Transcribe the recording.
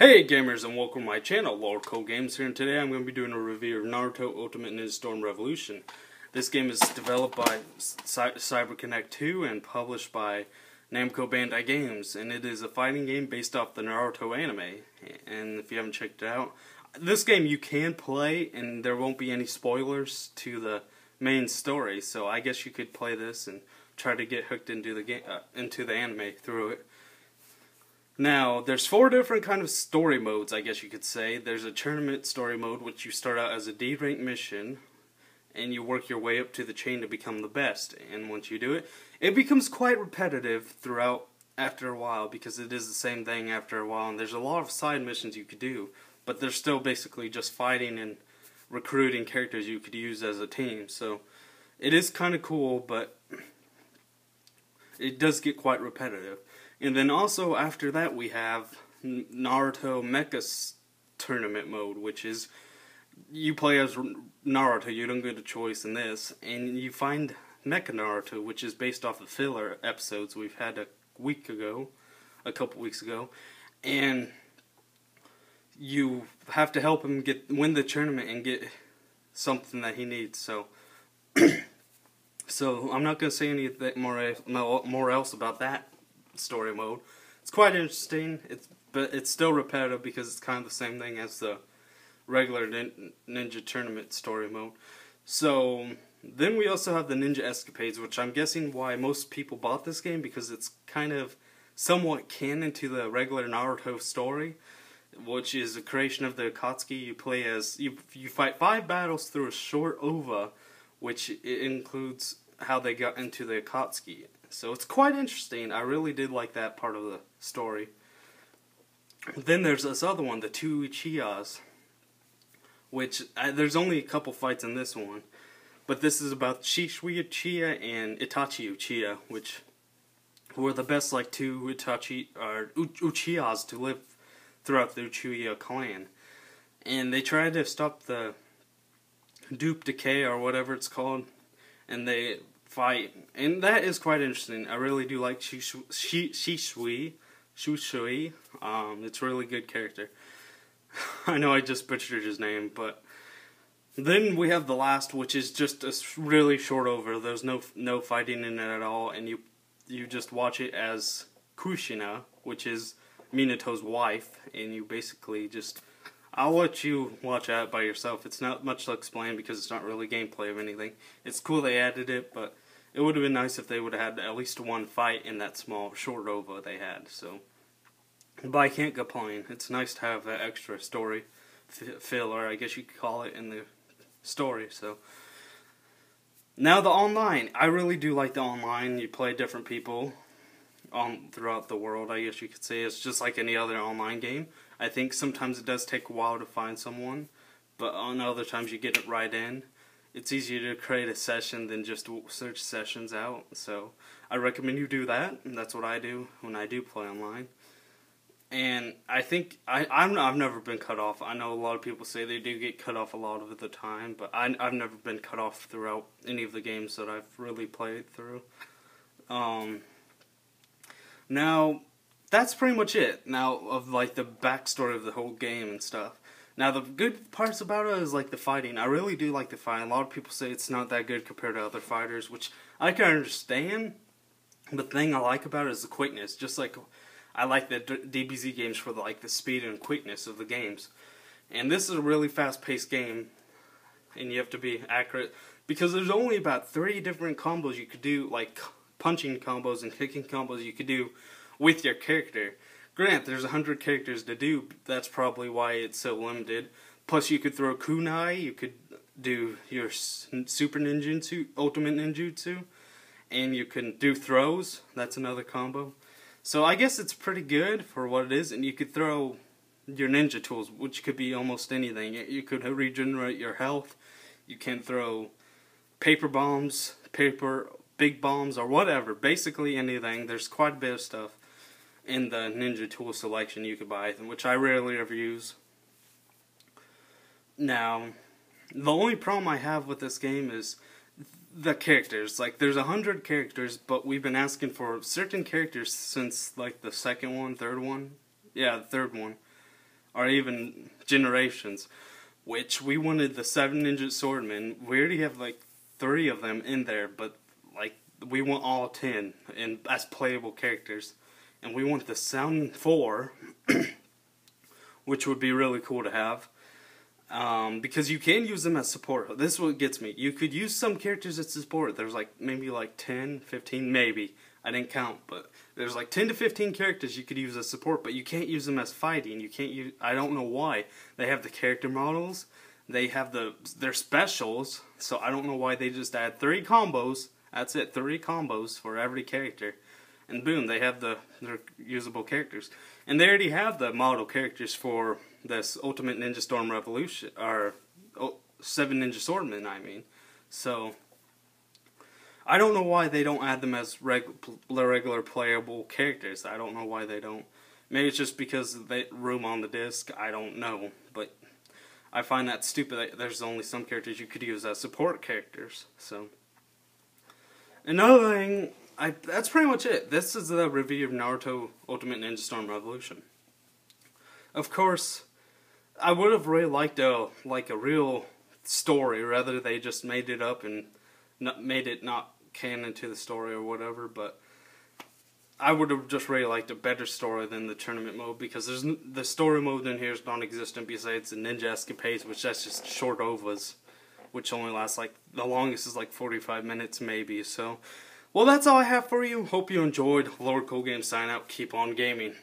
Hey gamers, and welcome to my channel, Lord Cole Games here, and today I'm going to be doing a review of Naruto Ultimate Ninja Storm Revolution. This game is developed by CyberConnect 2 and published by Namco Bandai Games, and it is a fighting game based off the Naruto anime. And if you haven't checked it out, this game you can play and there won't be any spoilers to the main story, so I guess you could play this and try to get hooked into the game, into the anime through it. Now, there's 4 different kind of story modes, I guess you could say. There's a tournament story mode, which you start out as a D-rank mission, and you work your way up to the chain to become the best. And once you do it, it becomes quite repetitive throughout after a while, because it is the same thing after a while, and there's a lot of side missions you could do, but they're still basically just fighting and recruiting characters you could use as a team. So, it is kind of cool, but it does get quite repetitive. And then also after that we have Naruto Mecha Tournament mode, which is you play as Naruto, you don't get a choice in this, and you find Mecha Naruto, which is based off of filler episodes we've had a couple weeks ago, and you have to help him win the tournament and get something that he needs. So I'm not going to say anything more else about that story mode. It's quite interesting, but it's still repetitive because it's kind of the same thing as the regular Ninja Tournament story mode. So then we also have the Ninja Escapades, which I'm guessing why most people bought this game, because it's kind of somewhat canon to the regular Naruto story, which is a creation of the Akatsuki. You play as you fight 5 battles through a short OVA, which includes how they got into the Akatsuki. So it's quite interesting. I really did like that part of the story. Then there's this other one, the 2 Uchihas, which there's only a couple fights in this one, but this is about Shisui Uchiha and Itachi Uchiha, which were the best 2 Uchihas to live throughout the Uchiha clan, and they tried to stop the dupe decay or whatever it's called, and they fight, and that is quite interesting. I really do like Shisui. It's a really good character. I know I just butchered his name, but then we have the last, which is just a really short OVA. There's no fighting in it at all, and you just watch it as Kushina, which is Minato's wife, and you basically just, I'll let you watch that by yourself. It's not much to explain because it's not really gameplay of anything. It's cool they added it, but it would have been nice if they would have had at least one fight in that small, short OVA they had. So, but I can't complain. It's nice to have that extra story filler, I guess you could call it, in the story. So, now the online. I really do like the online. You play different people throughout the world, I guess you could say. It's just like any other online game. I think sometimes it does take a while to find someone, but on other times you get it right in. It's easier to create a session than just search sessions out, so I recommend you do that, and that's what I do when I do play online. And I think, I've never been cut off. I know a lot of people say they do get cut off a lot of the time, but I've never been cut off throughout any of the games that I've really played through. Now, that's pretty much it, now, of the backstory of the whole game and stuff. Now, the good parts about it is, the fighting. I really do like the fighting. A lot of people say it's not that good compared to other fighters, which I can understand. But the thing I like about it is the quickness. Just like I like the DBZ games for, the speed and quickness of the games. And this is a really fast-paced game, and you have to be accurate, because there's only about 3 different combos you could do, punching combos and kicking combos you could do with your character. Grant, there's 100 characters to do. That's probably why it's so limited. Plus, you could throw kunai. You could do your super ninjutsu, ultimate ninjutsu, and you can do throws. That's another combo. So I guess it's pretty good for what it is. And you could throw your ninja tools, which could be almost anything. You could regenerate your health. You can throw paper bombs, big bombs, or whatever. Basically anything. There's quite a bit of stuff in the ninja tool selection you could buy, which I rarely ever use. Now, the only problem I have with this game is the characters. There's 100 characters, but we've been asking for certain characters since, the second one, third one? Yeah, the third one. or even generations. Which we wanted the 7 Ninja Swordmen. We already have like 3 of them in there, but like we want all 10 and as playable characters. And we want the Sound 4, which would be really cool to have. Because you can use them as support. This is what gets me. You could use some characters as support. There's like maybe like 10, 15, maybe. I didn't count, but there's like 10 to 15 characters you could use as support, but you can't use them as fighting. You can't use. I don't know why. They have the character models. They have their specials. So I don't know why they just add 3 combos. That's it, 3 combos for every character, and boom, they have their usable characters. And they already have the model characters for this Ultimate Ninja Storm Revolution, or 7 Ninja Swordmen, I mean. So I don't know why they don't add them as regular playable characters. I don't know why they don't. Maybe it's just because they room on the disc. I don't know. But I find that stupid that there's only some characters you could use as support characters. So another thing, that's pretty much it. This is the review of Naruto Ultimate Ninja Storm Revolution. Of course, I would have really liked a real story, rather they just made it up and made it not canon to the story or whatever, but I would have just really liked a better story than the tournament mode, because the story mode in here is non-existent besides the Ninja Escapades, which that's just short OVAs, which only lasts like, the longest is like 45 minutes maybe. So, well, that's all I have for you. Hope you enjoyed. Lord Cool Games sign out. Keep on gaming.